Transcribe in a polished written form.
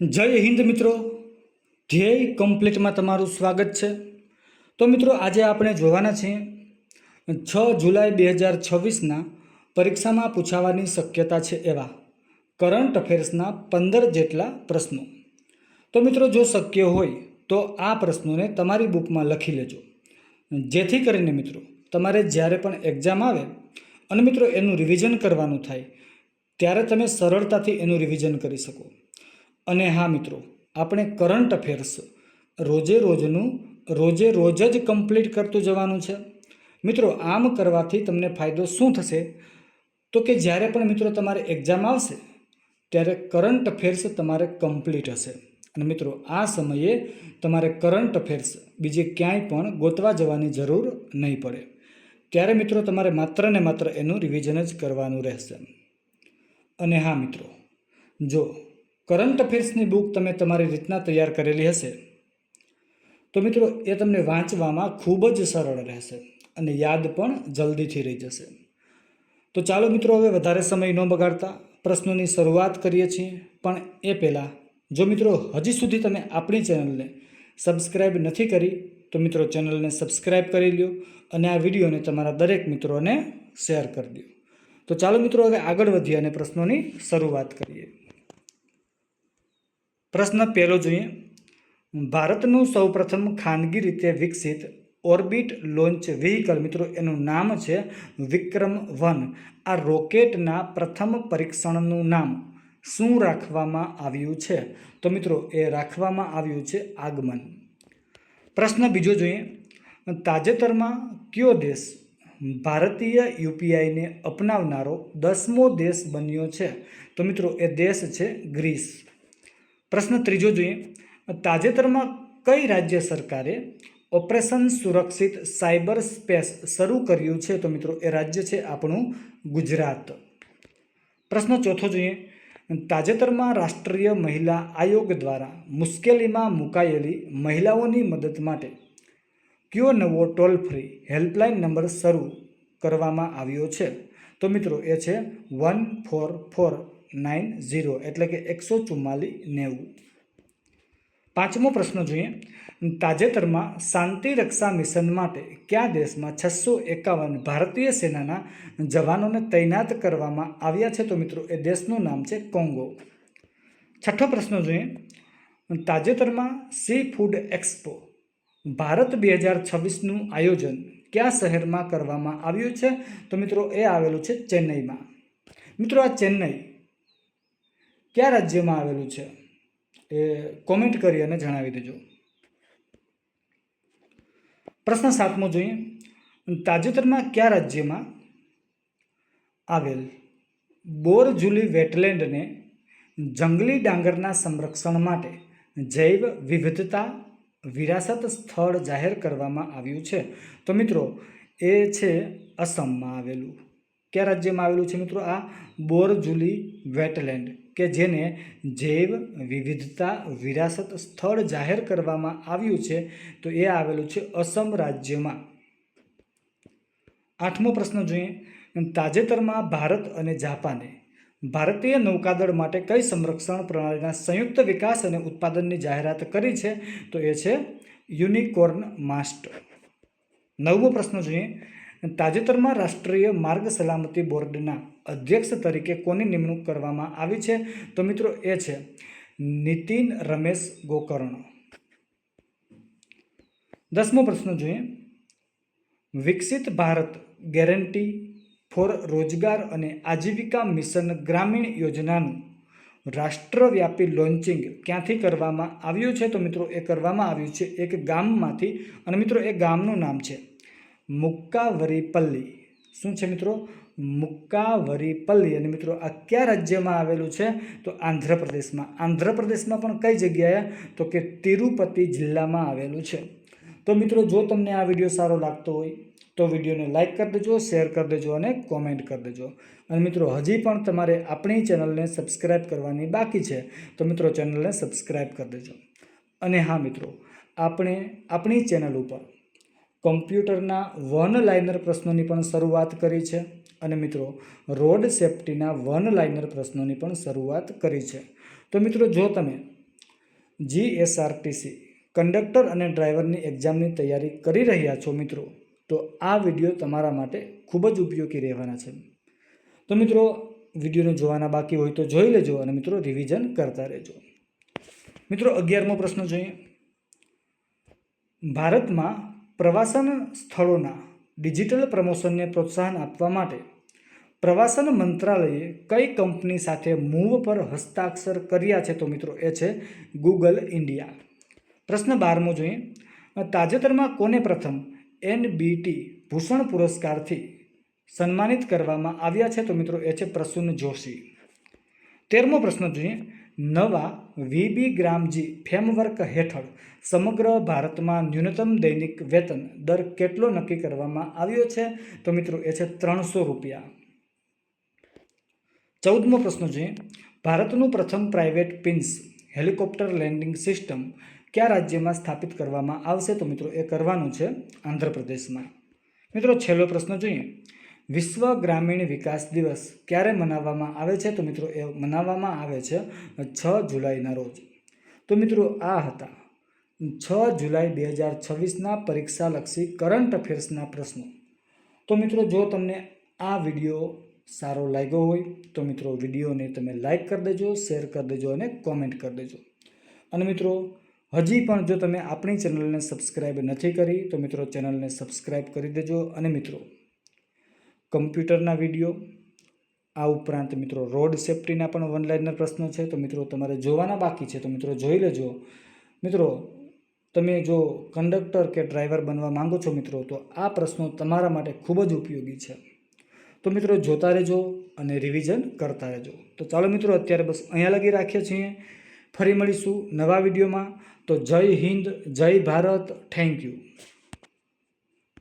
જય હિન્દ મિત્રો, ધ્યેય કમ્પ્લીટમાં તમારું સ્વાગત છે। તો મિત્રો આજે આપણે જોવાના છીએ 6 જુલાઈ 2026ના પરીક્ષામાં પૂછાવાની શક્યતા છે એવા કરંટ અફેર્સના 15 જેટલા પ્રશ્નો। તો મિત્રો જો શક્ય હોય તો આ પ્રશ્નોને તમારી બુકમાં લખી લેજો, જેથી કરીને મિત્રો તમારે જ્યારે પણ એક્ઝામ આવે અને મિત્રો એનું રિવિઝન કરવાનું થાય ત્યારે તમે સરળતાથી એનું રિવિઝન કરી શકો। અને હા મિત્રો, આપણે કરંટ અફેર્સ રોજે રોજ જ કમ્પ્લીટ કરતું જવાનું છે। મિત્રો આમ કરવાથી તમને ફાયદો શું થશે તો કે જ્યારે પણ મિત્રો તમારે એક્ઝામ આવશે ત્યારે કરંટ અફેર્સ તમારે કમ્પ્લીટ હશે। અને મિત્રો આ સમયે તમારે કરંટ અફેર્સ બીજે ક્યાંય પણ ગોતવા જવાની જરૂર નહીં પડે। ત્યારે મિત્રો તમારે માત્ર ને માત્ર એનું રિવિઝન જ કરવાનું રહેશે। અને હા મિત્રો, જો કરંટ અફેર્સની બુક તમે તમારી રીતના તૈયાર કરેલી હશે તો મિત્રો એ તમને વાંચવામાં ખૂબ જ સરળ રહેશે અને યાદ પણ જલ્દીથી રહી જશે। તો ચાલો મિત્રો હવે વધારે સમય ન બગાડતા પ્રશ્નોની શરૂઆત કરીએ છીએ। પણ એ પહેલાં જો મિત્રો હજી સુધી તમે આપણી ચેનલને સબસ્ક્રાઈબ નથી કરી તો મિત્રો ચેનલને સબસ્ક્રાઈબ કરી લો અને આ વિડીયોને તમારા દરેક મિત્રોને શેર કરી દો। તો ચાલો મિત્રો હવે આગળ વધીએ અને પ્રશ્નોની શરૂઆત કરીએ। પ્રશ્ન પહેલો જોઈએ, ભારતનું સૌપ્રથમ ખાનગી રીતે વિકસિત ઓર્બિટ લોન્ચ વ્હીકલ મિત્રો એનું નામ છે વિક્રમ-1। આ રોકેટના પ્રથમ પરીક્ષણનું નામ શું રાખવામાં આવ્યું છે? તો મિત્રો એ રાખવામાં આવ્યું છે આગમન। પ્રશ્ન બીજો જોઈએ, તાજેતરમાં કયો દેશ ભારતીય યુપીઆઈને અપનાવનારો 10મો દેશ બન્યો છે? તો મિત્રો એ દેશ છે ગ્રીસ। પ્રશ્ન ત્રીજો જોઈએ, તાજેતરમાં કઈ રાજ્ય સરકારે ઓપરેશન સુરક્ષિત સાયબર સ્પેસ શરૂ કર્યું છે? તો મિત્રો એ રાજ્ય છે આપણું ગુજરાત। પ્રશ્ન ચોથો જોઈએ, તાજેતરમાં રાષ્ટ્રીય મહિલા આયોગ દ્વારા મુશ્કેલીમાં મુકાયેલી મહિલાઓની મદદ માટે કયો નવો ટોલ ફ્રી હેલ્પલાઇન નંબર શરૂ કરવામાં આવ્યો છે? તો મિત્રો એ છે 14490 એટલે કે 14490। પાંચમો પ્રશ્ન જોઈએ, તાજેતરમાં શાંતિ રક્ષા મિશન માટે કયા દેશમાં 651 ભારતીય સેનાના જવાનોને તૈનાત કરવામાં આવ્યા છે? તો મિત્રો એ દેશનું નામ છે કોંગો। છઠ્ઠો પ્રશ્ન જોઈએ, તાજેતરમાં સી ફૂડ એક્સપો ભારત 2026નું આયોજન કયા શહેરમાં કરવામાં આવ્યું છે? તો મિત્રો એ આવેલું છે ચેન્નઈમાં। મિત્રો આ ચેન્નઈ કયા રાજ્યમાં આવેલું છે એ કોમેન્ટ કરી અને જણાવી દેજો। પ્રશ્ન સાતમો જોઈએ, તાજેતરમાં કયા રાજ્યમાં આવેલ બોરજુલી વેટલેન્ડને જંગલી ડાંગરના સંરક્ષણ માટે જૈવ વિવિધતા વિરાસત સ્થળ જાહેર કરવામાં આવ્યું છે? તો મિત્રો એ છે અસમમાં આવેલું। કયા રાજ્યમાં આવેલું છે મિત્રો આ બોરજુલી વેટલેન્ડ કે જેને જૈવ વિવિધતા વિરાસત સ્થળ જાહેર કરવામાં આવ્યું છે તો એ આવેલું છે અસમ રાજ્યમાં। આઠમો પ્રશ્ન જોઈએ, તાજેતરમાં ભારત અને જાપાને ભારતીય નૌકાદળ માટે કઈ સંરક્ષણ પ્રણાલીના સંયુક્ત વિકાસ અને ઉત્પાદનની જાહેરાત કરી છે? તો એ છે યુનિકોર્ન માસ્ટ। નવમો પ્રશ્ન જોઈએ, તાજેતરમાં રાષ્ટ્રીય માર્ગ સલામતી બોર્ડના અધ્યક્ષ તરીકે કોની નિમણૂક કરવામાં આવી છે? તો મિત્રો એ છે નીતિન રમેશ ગોકર્ણ। દસમો પ્રશ્ન જોઈએ, વિકસિત ભારત ગેરંટી ફોર રોજગાર અને આજીવિકા મિશન ગ્રામીણ યોજનાનું રાષ્ટ્રવ્યાપી લોન્ચિંગ ક્યાંથી કરવામાં આવ્યું છે? તો મિત્રો એ કરવામાં આવ્યું છે એક ગામમાંથી અને મિત્રો એ ગામનું નામ છે મુક્કાવરીપલ્લી। શું છે મિત્રો? મુક્કાવરીપલ્લી। અને મિત્રો આ કયા રાજ્યમાં આવેલું છે? તો આંધ્રપ્રદેશમાં। આંધ્રપ્રદેશમાં પણ કઈ જગ્યાએ? તો કે તિરુપતિ જિલ્લામાં આવેલું છે। તો મિત્રો જો તમને આ વિડીયો સારો લાગતો હોય તો વિડીયોને લાઇક કરી દેજો, શેર કરી દેજો અને કોમેન્ટ કરી દેજો। અને મિત્રો હજી પણ તમારે આપણી ચેનલને સબસ્ક્રાઈબ કરવાની બાકી છે તો મિત્રો ચેનલને સબસ્ક્રાઈબ કરી દેજો। અને હા મિત્રો, આપણે આપણી ચેનલ ઉપર કોમ્પ્યુટરના વન લાઇનર પ્રશ્નોની પણ શરૂઆત કરી છે અને મિત્રો રોડ સેફ્ટીના વન લાઇનર પ્રશ્નોની પણ શરૂઆત કરી છે। તો મિત્રો જો તમે જીએસઆરટીસી કંડક્ટર અને ડ્રાઈવરની એક્ઝામની તૈયારી કરી રહ્યા છો મિત્રો, તો આ વિડીયો તમારા માટે ખૂબ જ ઉપયોગી રહેવાના છે. તો મિત્રો વિડીયોને જોવાના બાકી હોય તો જોઈ લેજો અને મિત્રો રિવિઝન કરતા રહેજો. મિત્રો 11મો પ્રશ્ન જોઈએ. ભારતમાં પ્રવાસન સ્થળોના ડિજિટલ પ્રમોશનને પ્રોત્સાહન આપવા માટે પ્રવાસન મંત્રાલયે કઈ કંપની સાથે મૂવ પર હસ્તાક્ષર કર્યા છે? તો મિત્રો એ છે ગૂગલ ઇન્ડિયા. પ્રશ્ન 12મો જોઈએ. તાજેતરમાં કોને પ્રથમ NBT ભૂષણ પુરસ્કારથી સન્માનિત કરવામાં આવ્યા છે? તો મિત્રો એ છે પ્રસૂન જોશી. 13મો પ્રશ્ન જોઈએ. નવા VB ગ્રામજી ફ્રેમવર્ક હેઠળ સમગ્ર ભારતમાં ન્યૂનતમ દૈનિક વેતન દર કેટલો નક્કી કરવામાં આવ્યો છે? તો મિત્રો એ છે 300 રૂપિયા. 14મો પ્રશ્ન જોઈએ. ભારતનું પ્રથમ private pins helicopter landing system કયા રાજ્યમાં સ્થાપિત કરવામાં આવશે? તો મિત્રો એ કરવાનું છે આંધ્રપ્રદેશમાં. મિત્રો છેલ્લો પ્રશ્ન જોઈએ. વિશ્વ ગ્રામીણ વિકાસ દિવસ ક્યારે મનાવવામાં આવે છે? તો મિત્રો એ મનાવવામાં આવે છે 6 જુલાઈના રોજ. તો મિત્રો આ હતા 6 જુલાઈ 2026ના પરીક્ષાલક્ષી કરંટ અફેર્સના પ્રશ્નો. તો મિત્રો જો તમને આ વિડીયો સારો લાગ્યો હોય તો મિત્રો વિડીયોને તમે લાઈક કરી દેજો, શેર કરી દેજો અને કોમેન્ટ કરી દેજો. અને મિત્રો હજી પણ જો તમે આપણી ચેનલને સબસ્ક્રાઈબ નથી કરી તો મિત્રો ચેનલને સબસ્ક્રાઈબ કરી દેજો. અને મિત્રો કમ્પ્યુટરના વિડીયો આ ઉપરાંત મિત્રો રોડ સેફ્ટીના પણ ઓનલાઈનના પ્રશ્નો છે, તો મિત્રો તમારે જોવાના બાકી છે, તો મિત્રો જોઈ લેજો. મિત્રો તમે જો કંડક્ટર કે ડ્રાઈવર બનવા માંગો છો મિત્રો, તો આ પ્રશ્નો તમારા માટે ખૂબ જ ઉપયોગી છે. તો મિત્રો જોતા રહેજો અને રિવિઝન કરતા રહેજો. તો ચાલો મિત્રો અત્યારે બસ અહીંયા લગી રાખીએ છીએ. ફરી મળીશું નવા વિડીયોમાં. તો જય હિન્દ, જય ભારત, થેન્ક યુ.